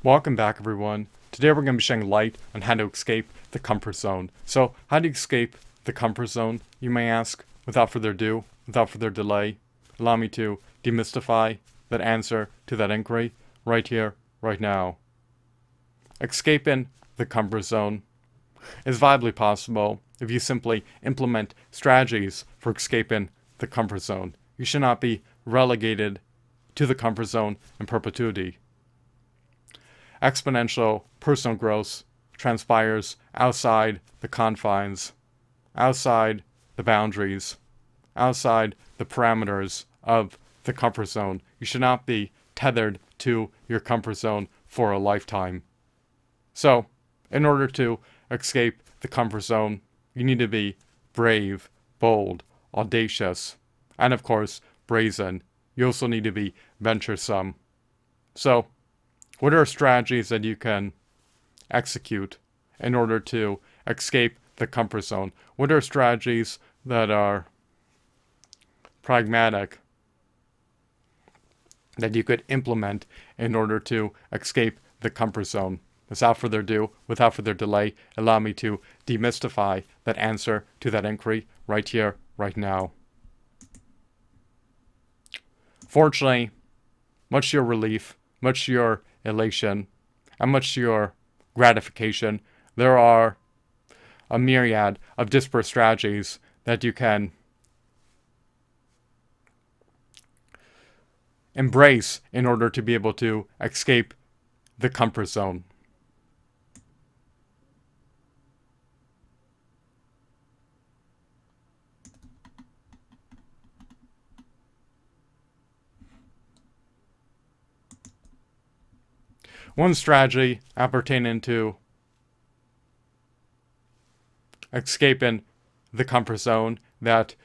Welcome back, everyone. Today we're going to be shedding light on how to escape the comfort zone. So, how do you escape the comfort zone, you may ask? Without further ado, without further delay, allow me to demystify that answer to that inquiry right here, right now. Escaping the comfort zone is viably possible if you simply implement strategies for escaping the comfort zone. You should not be relegated to the comfort zone in perpetuity. Exponential personal growth transpires outside the confines, outside the boundaries, outside the parameters of the comfort zone. You should not be tethered to your comfort zone for a lifetime. So, in order to escape the comfort zone, you need to be brave, bold, audacious, and of course, brazen. You also need to be venturesome. So, what are strategies that you can execute in order to escape the comfort zone? What are strategies that are pragmatic that you could implement in order to escape the comfort zone? Without further ado, without further delay, allow me to demystify that answer to that inquiry right here, right now. Fortunately, much to your relief, much to your elation, and much to your gratification, there are a myriad of disparate strategies that you can embrace in order to be able to escape the comfort zone. One strategy appertaining to escaping the comfort zone that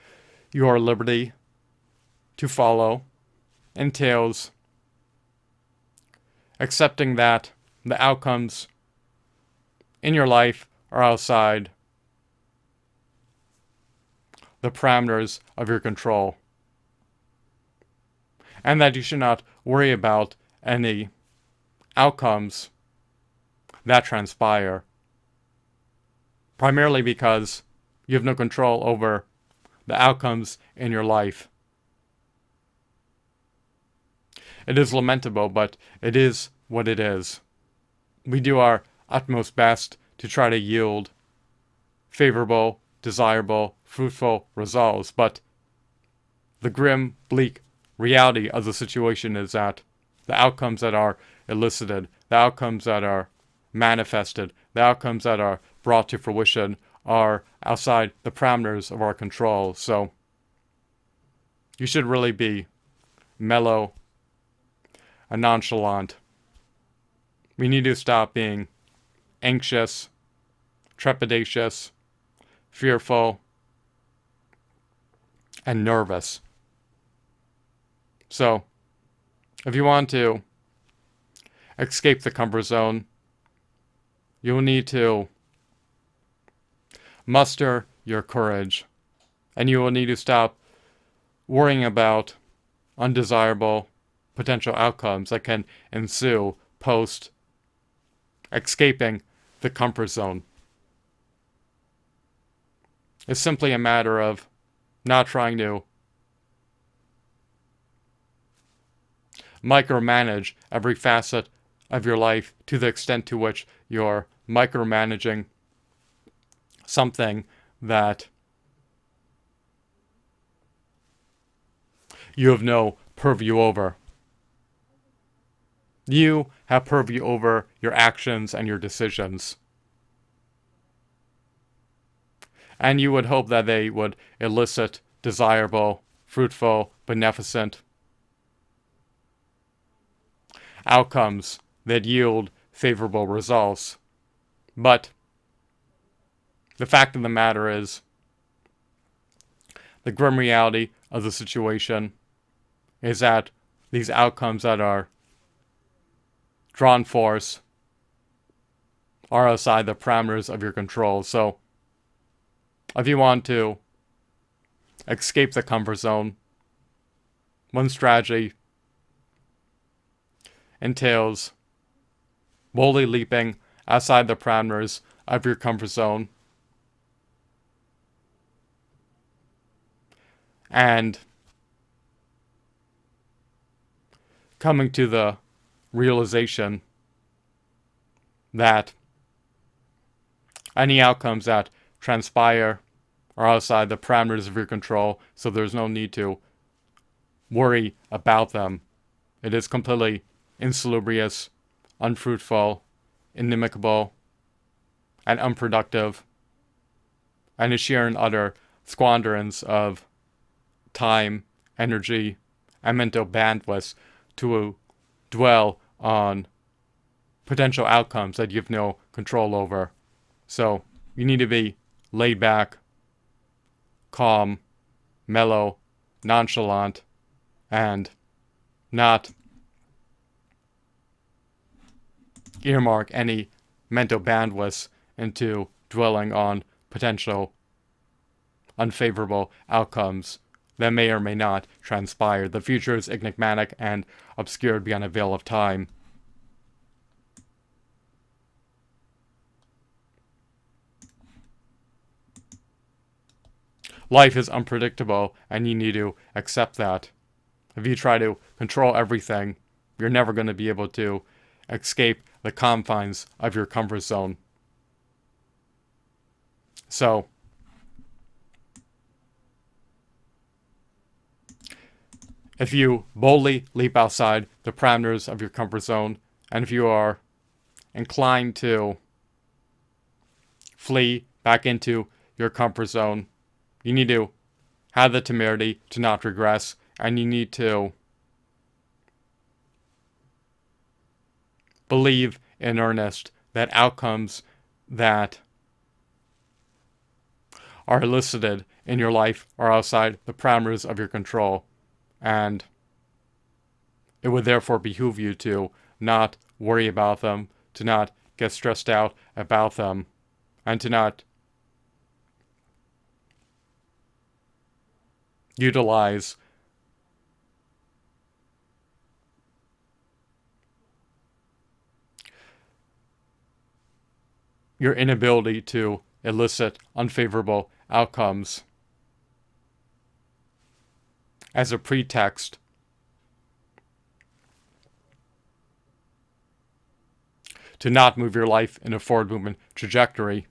you are at liberty to follow entails accepting that the outcomes in your life are outside the parameters of your control, and that you should not worry about any outcomes that transpire, primarily because you have no control over the outcomes in your life. It is lamentable, but it is what it is. We do our utmost best to try to yield favorable, desirable, fruitful results, but the grim, bleak reality of the situation is that the outcomes that are elicited, the outcomes that are manifested, the outcomes that are brought to fruition are outside the parameters of our control. So you should really be mellow and nonchalant. We need to stop being anxious, trepidatious, fearful, and nervous. So, if you want to escape the comfort zone, you'll need to muster your courage, and you will need to stop worrying about undesirable potential outcomes that can ensue post escaping the comfort zone. It's simply a matter of not trying to micromanage every facet of your life to the extent to which you're micromanaging something that you have no purview over. You have purview over your actions and your decisions. And you would hope that they would elicit desirable, fruitful, beneficent outcomes that yield favorable results. But the fact of the matter is, the grim reality of the situation is that these outcomes that are drawn forth are outside the parameters of your control. So, if you want to escape the comfort zone, one strategy entails boldly leaping outside the parameters of your comfort zone, and coming to the realization that any outcomes that transpire are outside the parameters of your control, so there's no need to worry about them. It is completely insalubrious, unfruitful, inimical, and unproductive, and a sheer and utter squanderance of time, energy, and mental bandwidth to dwell on potential outcomes that you have no control over. So you need to be laid back, calm, mellow, nonchalant, and not earmark any mental bandwidth into dwelling on potential unfavorable outcomes that may or may not transpire. The future is enigmatic and obscured beyond a veil of time. Life is unpredictable, and you need to accept that. If you try to control everything, you're never going to be able to escape the confines of your comfort zone. So, if you boldly leap outside the parameters of your comfort zone, and if you are inclined to flee back into your comfort zone, you need to have the temerity to not regress, and you need to believe in earnest that outcomes that are elicited in your life are outside the parameters of your control, and it would therefore behoove you to not worry about them, to not get stressed out about them, and to not utilize your inability to elicit unfavorable outcomes as a pretext to not move your life in a forward movement trajectory.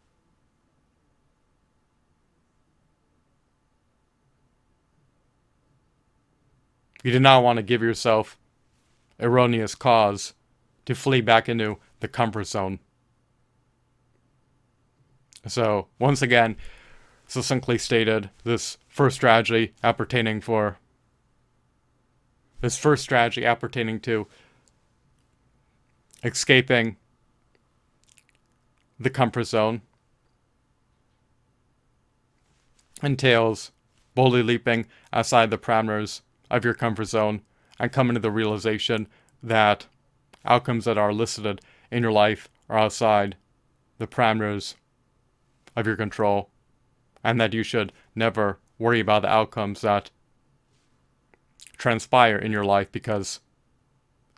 You do not want to give yourself erroneous cause to flee back into the comfort zone. So, once again, succinctly stated, this first strategy appertaining to escaping the comfort zone entails boldly leaping outside the parameters of your comfort zone and coming to the realization that outcomes that are elicited in your life are outside the parameters of your control, and that you should never worry about the outcomes that transpire in your life because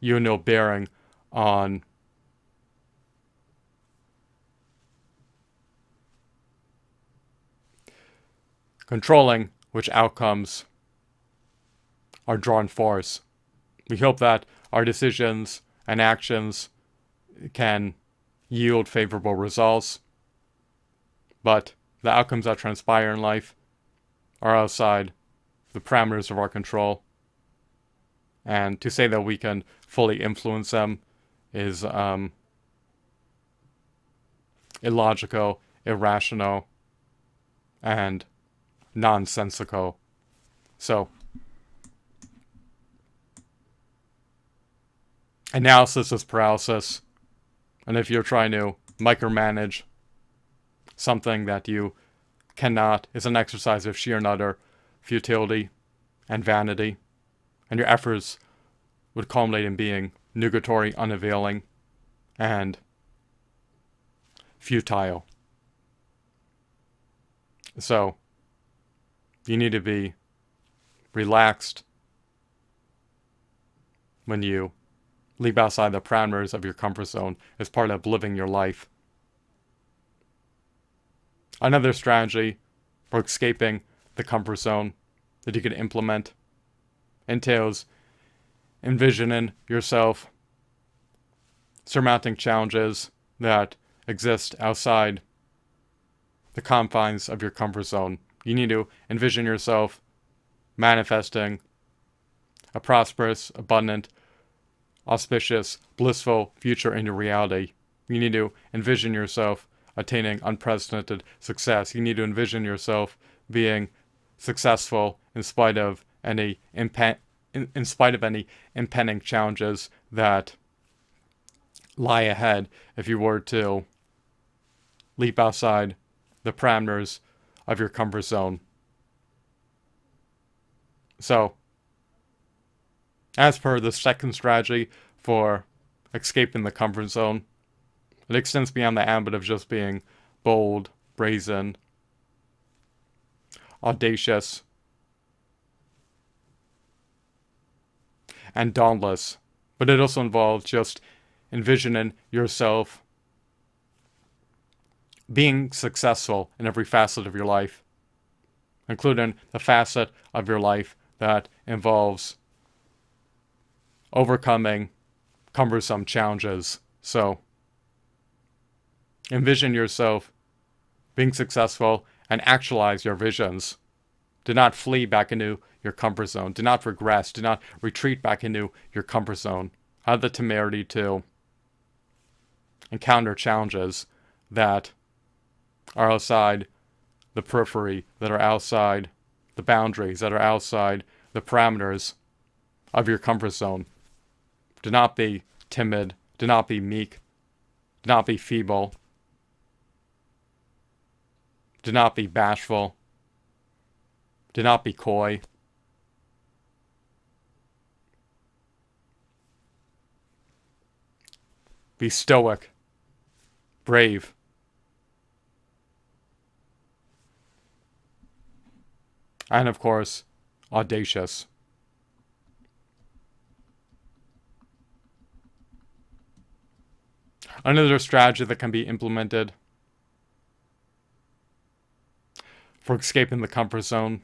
you have no bearing on controlling which outcomes are drawn forth. We hope that our decisions and actions can yield favorable results, but the outcomes that transpire in life are outside the parameters of our control. And to say that we can fully influence them is illogical, irrational, and nonsensical. So, analysis is paralysis. And if you're trying to micromanage something that you cannot, is an exercise of sheer and utter futility and vanity, and your efforts would culminate in being nugatory, unavailing, and futile. So, you need to be relaxed when you leap outside the parameters of your comfort zone as part of living your life. Another strategy for escaping the comfort zone that you could implement entails envisioning yourself surmounting challenges that exist outside the confines of your comfort zone. You need to envision yourself manifesting a prosperous, abundant, auspicious, blissful future into reality. You need to envision yourself attaining unprecedented success. You need to envision yourself being successful in spite of any impending challenges that lie ahead if you were to leap outside the parameters of your comfort zone. So, as per the second strategy for escaping the comfort zone, it extends beyond the ambit of just being bold, brazen, audacious, and dauntless. But it also involves just envisioning yourself being successful in every facet of your life, including the facet of your life that involves overcoming cumbersome challenges. So, envision yourself being successful and actualize your visions. Do not flee back into your comfort zone. Do not regress. Do not retreat back into your comfort zone. Have the temerity to encounter challenges that are outside the periphery, that are outside the boundaries, that are outside the parameters of your comfort zone. Do not be timid. Do not be meek. Do not be feeble. Do not be bashful. Do not be coy. Be stoic, brave, and of course, audacious. Another strategy that can be implemented for escaping the comfort zone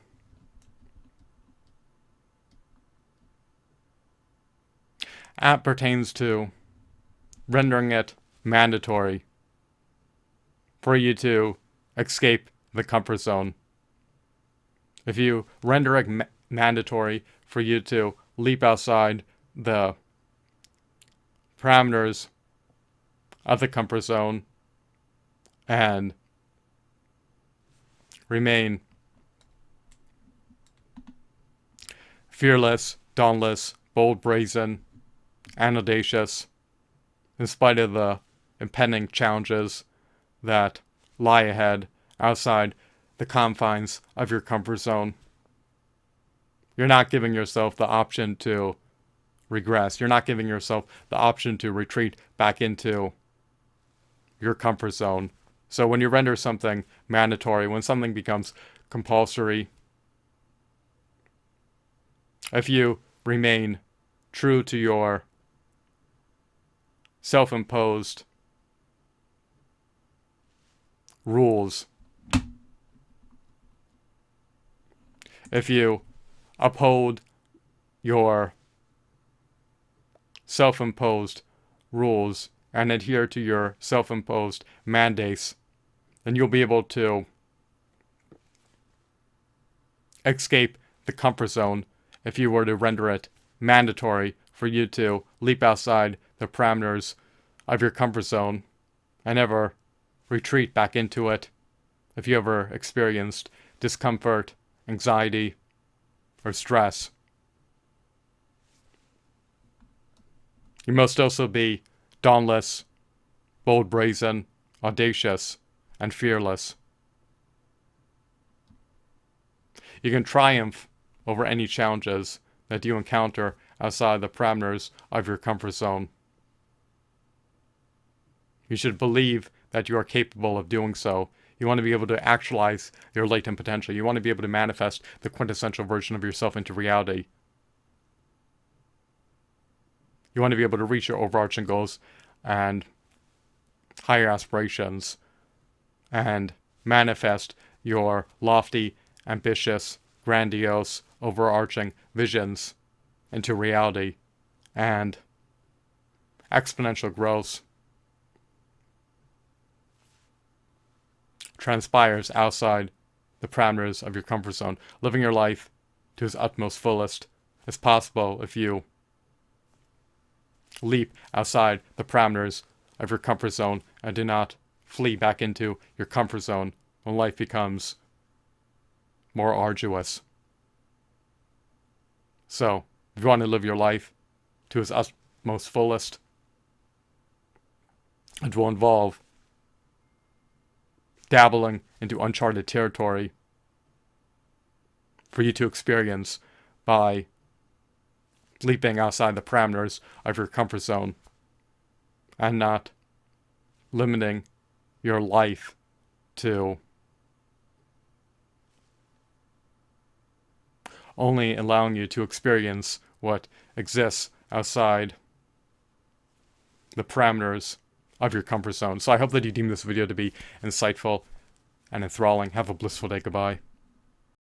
pertains to rendering it mandatory for you to escape the comfort zone. If you render it mandatory for you to leap outside the parameters of the comfort zone and remain fearless, dauntless, bold, brazen, and audacious, in spite of the impending challenges that lie ahead outside the confines of your comfort zone. You're not giving yourself the option to regress. You're not giving yourself the option to retreat back into your comfort zone. So when you render something mandatory, when something becomes compulsory, if you remain true to your self-imposed rules, if you uphold your self-imposed rules and adhere to your self-imposed mandates, then you'll be able to escape the comfort zone if you were to render it mandatory for you to leap outside the parameters of your comfort zone and never retreat back into it if you ever experienced discomfort, anxiety, or stress. You must also be dauntless, bold, brazen, audacious, and fearless. You can triumph over any challenges that you encounter outside the parameters of your comfort zone. You should believe that you are capable of doing so. You want to be able to actualize your latent potential. You want to be able to manifest the quintessential version of yourself into reality. You want to be able to reach your overarching goals and higher aspirations and manifest your lofty, ambitious, grandiose, overarching visions into reality and exponential growth transpires outside the parameters of your comfort zone, living your life to its utmost fullest is possible if you leap outside the parameters of your comfort zone and do not flee back into your comfort zone when life becomes more arduous. So, if you want to live your life to its utmost fullest, it will involve dabbling into uncharted territory for you to experience by leaping outside the parameters of your comfort zone and not limiting your life to only allowing you to experience what exists outside the parameters of your comfort zone. So I hope that you deem this video to be insightful and enthralling. Have a blissful day. Goodbye.